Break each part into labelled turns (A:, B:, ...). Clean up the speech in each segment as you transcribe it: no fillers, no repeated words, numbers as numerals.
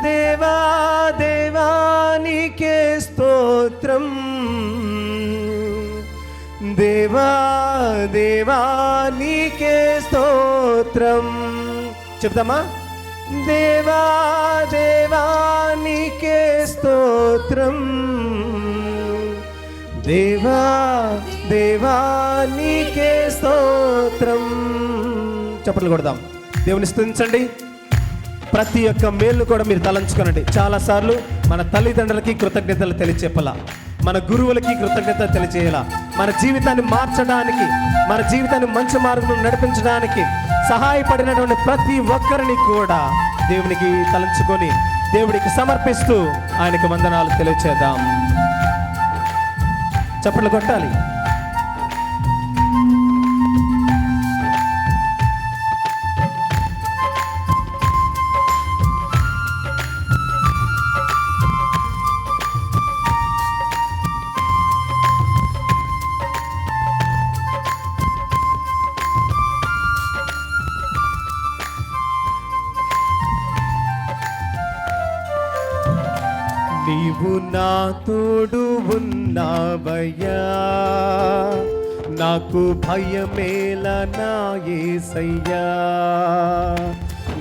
A: దేవా దేవానికే స్తోత్రం, దేవా దేవానికే స్తోత్రం. చెప్తామా? దేవా దేవానికే స్తోత్రం, దేవా దేవానికే స్తోత్రం. చప్పట్లు కొడదాం, దేవుని స్తుతించండి. ప్రతి ఒక్క మేలు కూడా మీరు తలంచుకోనండి. చాలాసార్లు మన తల్లిదండ్రులకి కృతజ్ఞతలు తెలియచెప్పాల, మన గురువులకి కృతజ్ఞతలు తెలియచేయాల. మన జీవితాన్ని మార్చడానికి, మన జీవితాన్ని మంచి మార్గంలో నడిపించడానికి సహాయపడినటువంటి ప్రతి ఒక్కరిని కూడా దేవునికి తలంచుకొని దేవుడికి సమర్పిస్తూ ఆయనకు వందనాలు తెలియచేద్దాం. చప్పట్లు కొట్టాలి. నీవు నా తోడు ఉన్నావయ్యా, నాకు భయమేలా నా యేసయ్యా.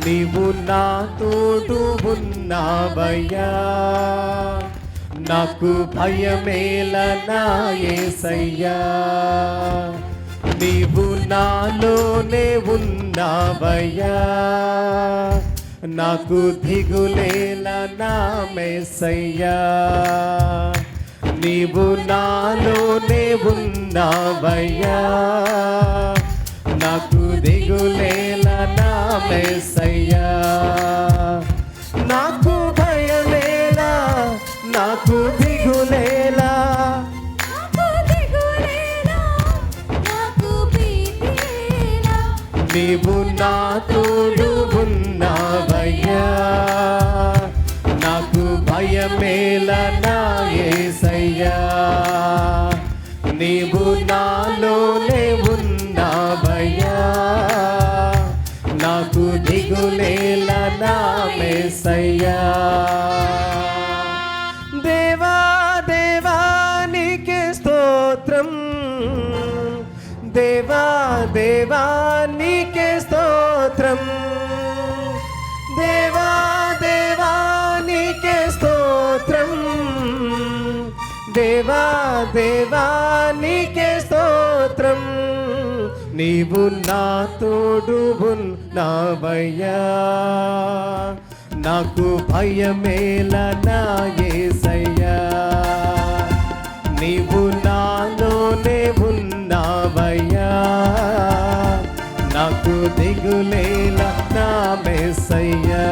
A: నీవు నా తోడు ఉన్నావయ్యా, నాకు భయమేలా నా యేసయ్యా. నీవు నాలోనే ఉన్నావయ్యా, నాకు దిగులేలా నా యేసయ్యా. నీవు నాలోనే ఉన్నావయ్యా, నాకు దిగులేలా నా యేసయ్యా. నాకు భయమేలా, నాకు దిగులేలా, నీవు నా తోడు ఉన్నావయ్యా, నాకు భయమేలా నా యేసయ్యా. నీవు నాలోనే ఉన్నావయ్యా, నాకు దిగులేలా నా యేసయ్యా. దేవా దేవానికే స్తోత్రం, దేవా దేవానికే స్తోత్రం, దేవా దేవానికే స్తోత్రం, దేవా దేవానికే స్తోత్రం. నీవు నా తోడు ఉన్నావయ్యా, నాకు భయమేలా నా యేసయ్యా. నీవు నాలోనే ఉన్నావయ్యా, నాకు దిగులేలా నా యేసయ్యా.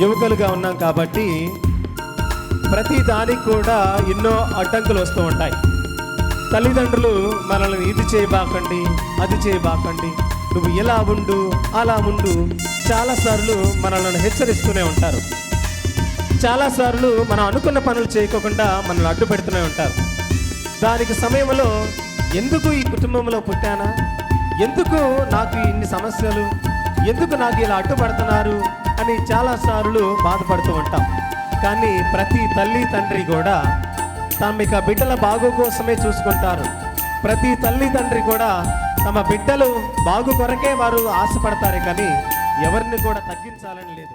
A: యువకులుగా ఉన్నాం కాబట్టి ప్రతి దానికి కూడా ఎన్నో అడ్డంకులు వస్తూ ఉంటాయి. తల్లిదండ్రులు మనల్ని ఇది చేయబాకండి, అది చేయబాకండి, నువ్వు ఇలా ఉండు, అలా ఉండు, చాలాసార్లు మనల్ని హెచ్చరిస్తూనే ఉంటారు. చాలాసార్లు మనం అనుకున్న పనులు చేయకోకుండా మనల్ని అడ్డు పెడుతూనే ఉంటారు. దానికి సమయంలో ఎందుకు ఈ కుటుంబంలో పుట్టానా, ఎందుకు నాకు ఇన్ని సమస్యలు, ఎందుకు నాకు ఇలా అడ్డుపడుతున్నారు అని చాలాసార్లు బాధపడుతూ ఉంటాం. కానీ ప్రతి తల్లి తండ్రి కూడా తమ బిడ్డల బాగు కోసమే చూసుకుంటారు. ప్రతి తల్లి తండ్రి కూడా తమ బిడ్డలు బాగు కొరకే వారు ఆశపడతారు, కానీ ఎవరిని కూడా తగ్గించాలని లేదు.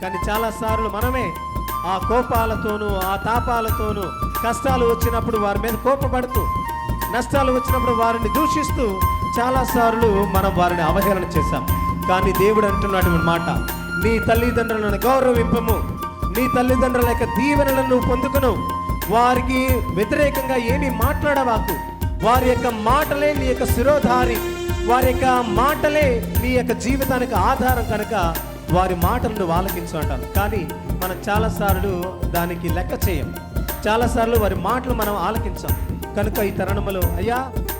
A: కానీ చాలాసార్లు మనమే ఆ కోపాలతోనూ ఆ తాపాలతోనూ కష్టాలు వచ్చినప్పుడు వారి మీద కోపపడుతూ, నష్టాలు వచ్చినప్పుడు వారిని దూషిస్తూ చాలాసార్లు మనం వారిని అవహేళన చేశాం. కానీ దేవుడు అంటున్నటువంటి మాట, నీ తల్లిదండ్రులను గౌరవింపము, నీ తల్లిదండ్రుల యొక్క దీవెనలను నువ్వు పొందుకును, వారికి వ్యతిరేకంగా ఏమీ మాట్లాడవాకు, వారి యొక్క మాటలే నీ యొక్క శిరోధారి, వారి యొక్క మాటలే నీ యొక్క జీవితానికి ఆధారం కనుక వారి మాటలను నువ్వు ఆలకించు అంటారు. కానీ మనం చాలాసార్లు దానికి లెక్క చేయం, చాలాసార్లు వారి మాటలు మనం ఆలకించాం. కనుక ఈ తరుణంలో అయ్యా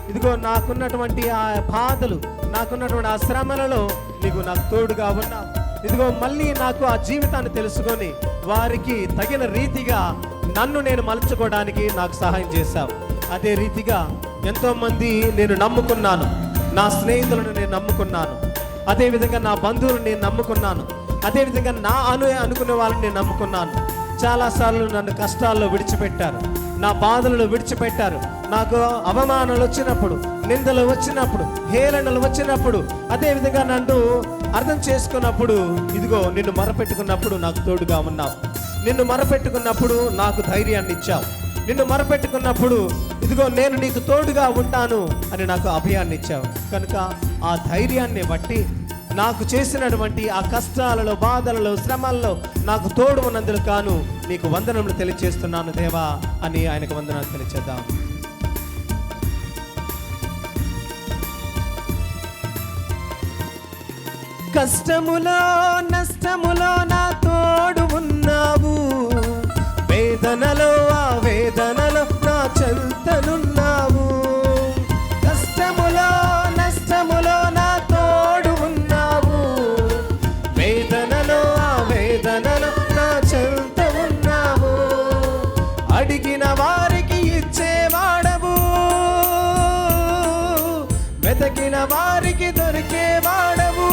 A: ఇదిగో నాకున్నటువంటి ఆ బాధలు, నాకున్నటువంటి ఆ శ్రమలలో నీకు నాకు తోడుగా ఉన్నావు, ఇదిగో మళ్ళీ నాకు ఆ జీవితాన్ని తెలుసుకొని వారికి తగిన రీతిగా నన్ను నేను మలుచుకోవడానికి నాకు సహాయం చేశావు. అదే రీతిగా ఎంతోమంది నేను నమ్ముకున్నాను, నా స్నేహితులను నేను నమ్ముకున్నాను, అదేవిధంగా నా బంధువులను నేను నమ్ముకున్నాను, అదేవిధంగా నా అనుకునే వాళ్ళని నేను నమ్ముకున్నాను. చాలాసార్లు నన్ను కష్టాల్లో విడిచిపెట్టారు, నా బాధలను విడిచిపెట్టారు. నాకు అవమానాలు వచ్చినప్పుడు, నిందలు వచ్చినప్పుడు, హేళనలు వచ్చినప్పుడు, అదేవిధంగా నన్ను అర్థం చేసుకున్నప్పుడు, ఇదిగో నిన్ను మొరపెట్టుకున్నప్పుడు నాకు తోడుగా ఉన్నావు, నిన్ను మొరపెట్టుకున్నప్పుడు నాకు ధైర్యాన్ని ఇచ్చావు, నిన్ను మొరపెట్టుకున్నప్పుడు ఇదిగో నేను నీకు తోడుగా ఉంటాను అని నాకు అభయాన్ని ఇచ్చావు. కనుక ఆ ధైర్యాన్ని బట్టి నాకు చేసినటువంటి ఆ కష్టాలలో, బాధలలో, శ్రమల్లో నాకు తోడు ఉన్నందుకు కాను నీకు వందనములు తెలియజేస్తున్నాను దేవా అని ఆయనకు వందనాలు తెలియజేద్దాం. కష్టములో నష్టములో నా తోడు ఉన్నావు, వేదనలో ఆ వేదనలో నా చెంతనున్నావు. కష్టములో నష్టములో నా తోడు ఉన్నావు, వేదనలో ఆ వేదనలో నా చెంత ఉన్నావు. అడిగిన వారికి ఇచ్చేవాడవు, వెతకిన వారికి దొరికేవాడవు.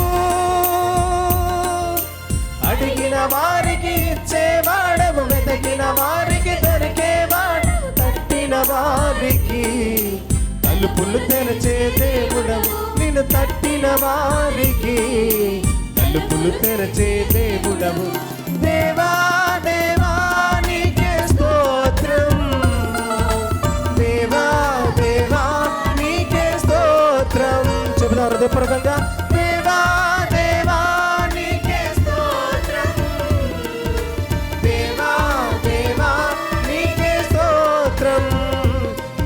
A: అడిగిన వారికి ఇచ్చేవాడవు, వెతకిన వారికి దొరికేవాడు. తట్టిన వారికి తలుపులు తెరచే దేవుడవు, నిన్ను తట్టిన వారికి తలుపులు తెరచే దేవుడవు. దేవా దేవా నీకే స్తోత్రం, దేవా దేవా నీకే స్తోత్రం. చెబుతారు హృదయపూర్వకంగా, దేవా దేవా నీకే స్తోత్రం, దేవా దేవా నీకే స్తోత్రం.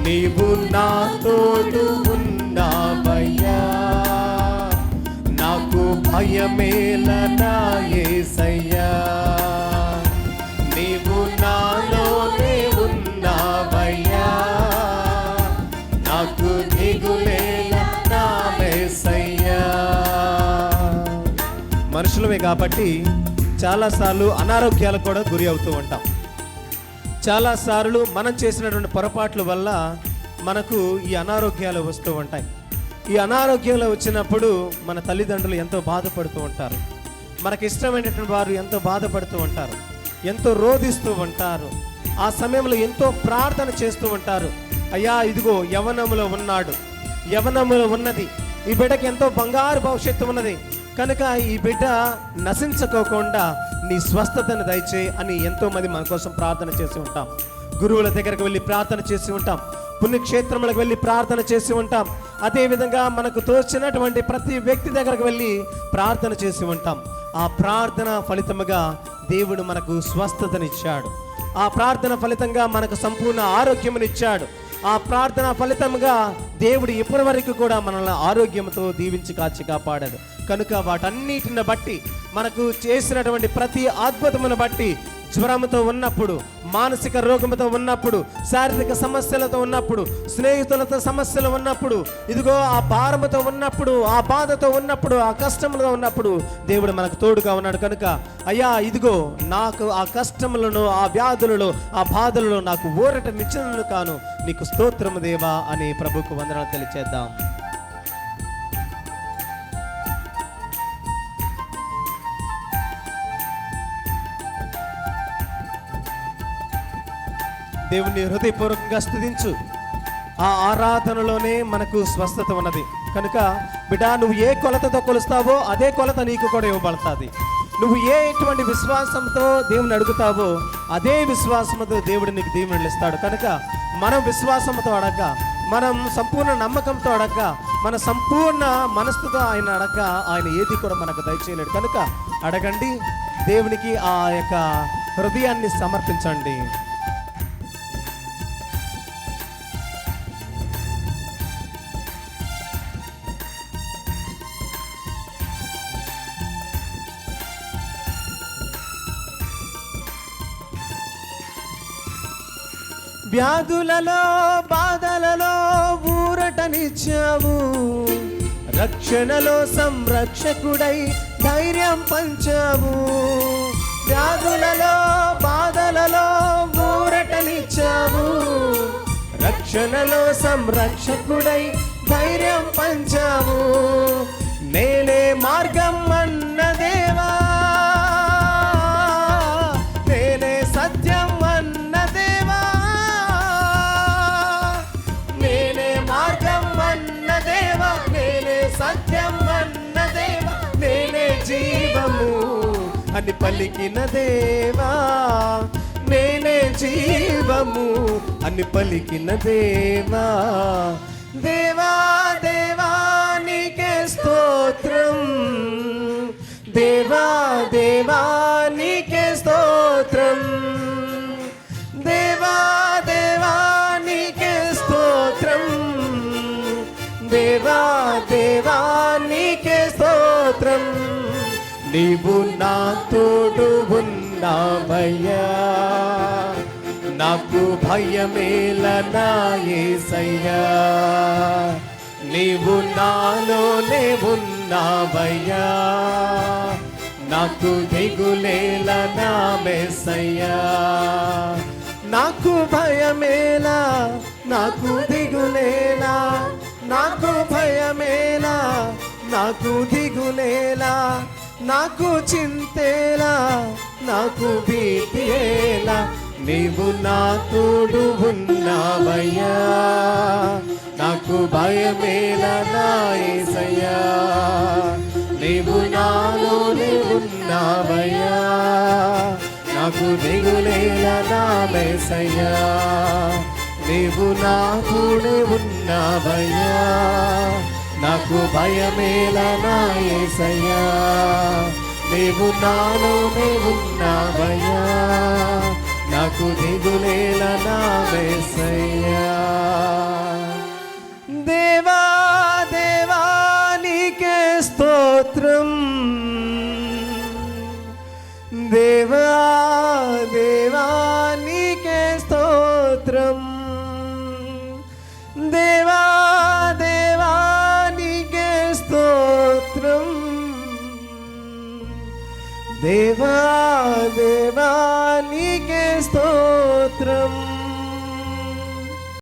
A: నీవు నా తోడు ఉన్నావయ్యా, నాకు భయమేల నా యేసయ్యా. నీవు నాలోనే ఉన్నావయ్యా, నాకు దిగులేల నా యేసయ్యా. మనుషులమే కాబట్టి చాలాసార్లు అనారోగ్యాలకు కూడా గురి అవుతూ ఉంటాం. చాలాసార్లు మనం చేసినటువంటి పొరపాట్ల వల్ల మనకు ఈ అనారోగ్యాలు వస్తూ ఉంటాయి. ఈ అనారోగ్యాలు వచ్చినప్పుడు మన తల్లిదండ్రులు ఎంతో బాధపడుతూ ఉంటారు, మనకి ఇష్టమైనటువంటి వారు ఎంతో బాధపడుతూ ఉంటారు, ఎంతో రోధిస్తూ ఉంటారు. ఆ సమయంలో ఎంతో ప్రార్థన చేస్తూ ఉంటారు. అయ్యా ఇదిగో యవ్వనములో ఉన్నాడు, యవ్వనములో ఉన్నది, ఈ బిడ్డకి ఎంతో బంగారు భవిష్యత్తు ఉన్నది, కనుక ఈ బిడ్డ నశించుకోకుండా నీ స్వస్థతను దయచేయి అని ఎంతోమంది మన కోసం ప్రార్థన చేసి ఉంటాం. గురువుల దగ్గరకు వెళ్ళి ప్రార్థన చేసి ఉంటాం, పుణ్యక్షేత్రములకు వెళ్ళి ప్రార్థన చేసి ఉంటాం. అదేవిధంగా మనకు తోచినటువంటి ప్రతి వ్యక్తి దగ్గరకు వెళ్ళి ప్రార్థన చేసి ఉంటాం. ఆ ప్రార్థన ఫలితముగా దేవుడు మనకు స్వస్థతనిచ్చాడు, ఆ ప్రార్థన ఫలితంగా మనకు సంపూర్ణ ఆరోగ్యమునిచ్చాడు. ఆ ప్రార్థన ఫలితంగా దేవుడు ఇప్పటి వరకు కూడా మనల్ని ఆరోగ్యంతో దీవించి కాచి కాపాడాడు. కనుక వాటన్నిటిని బట్టి, మనకు చేసినటువంటి ప్రతి అద్భుతమును బట్టి, జ్వరంతో ఉన్నప్పుడు, మానసిక రోగంతో ఉన్నప్పుడు, శారీరక సమస్యలతో ఉన్నప్పుడు, స్నేహితులతో సమస్యలు ఉన్నప్పుడు, ఇదిగో ఆ భారముతో ఉన్నప్పుడు, ఆ బాధతో ఉన్నప్పుడు, ఆ కష్టములతో ఉన్నప్పుడు దేవుడు మనకు తోడుగా ఉన్నాడు. కనుక అయ్యా ఇదిగో నాకు ఆ కష్టములను, ఆ వ్యాధులలో, ఆ బాధలలో నాకు ఊరట నిచ్చినను కాను, నీకు స్తోత్రము దేవా అని ప్రభుకు వందనాలు తెలియచేద్దాం. దేవుని హృదయపూర్వకంగా స్తుతించు. ఆ ఆరాధనలోనే మనకు స్వస్థత ఉన్నది. కనుక బిడ్డ, నువ్వు ఏ కొలతతో కొలుస్తావో అదే కొలత నీకు కూడా ఇవ్వబడుతుంది. నువ్వు ఎటువంటి విశ్వాసంతో దేవుని అడుగుతావో అదే విశ్వాసంతో దేవుడు నీకు దీవెనలు ఇస్తాడు. కనుక మనం విశ్వాసంతో అడగ, మనం సంపూర్ణ నమ్మకంతో అడగ, మన సంపూర్ణ మనసుతో ఆయన అడగ, ఆయన ఏది కూడా మనకు దయచేయలేడు. కనుక అడగండి, దేవునికి ఆ యొక్క హృదయాన్ని సమర్పించండి. వ్యాధులలో, బాధలలో ఊరటనిచ్చావు, రక్షణలో సంరక్షకుడై ధైర్యం పంచావు. వ్యాధులలో, బాధలలో ఊరటనిచ్చావు, రక్షణలో సంరక్షకుడై ధైర్యం పంచావు. నేనే మార్గం అన్న దేవా, అని పలికిన దేవా, నేనే జీవము అని పలికిన దేవా. దేవా దేవా నీకే స్తోత్రం, దేవా దేవా నీకే స్తోత్రం, దేవా దేవా నీకే స్తోత్రం, దేవా దేవా నీకే స్తోత్రం. నీవు నా తోడు ఉన్నావయ్యా, నాకు భయమేల నా యేసయ్యా. నీవు నాలోనే ఉన్నావయ్యా, నాకు దిగులేల నా మెస్సయ్యా. నాకు భయమేలా, నాకు దిగులేలా, నాకు భయమేలా, నాకు దిగులేలా, నాకు చింతేలా, నాకు భీతియేలా. నీవు నా తోడు ఉన్నావయ్యా, నాకు భయమేలా నా యేసయ్యా. నీవు నాలోనే ఉన్నావయ్యా, నాకు దిగులేలా నా మెస్సయ్యా. నీవు నా తోడే ఉన్నావయ్యా, నాకు భయమేలా నా యేసయ్యా. నీవు నాలోనే ఉన్నావయ్యా, నాకు దిగులేలా నా మెస్సయ్యా. దేవా దేవా నీకే స్తోత్రం, దేవా దేవా నీకే స్తోత్రం, దేవా దేవా నీకే స్తోత్రం, దేవా దేవా నీకే స్తోత్రం.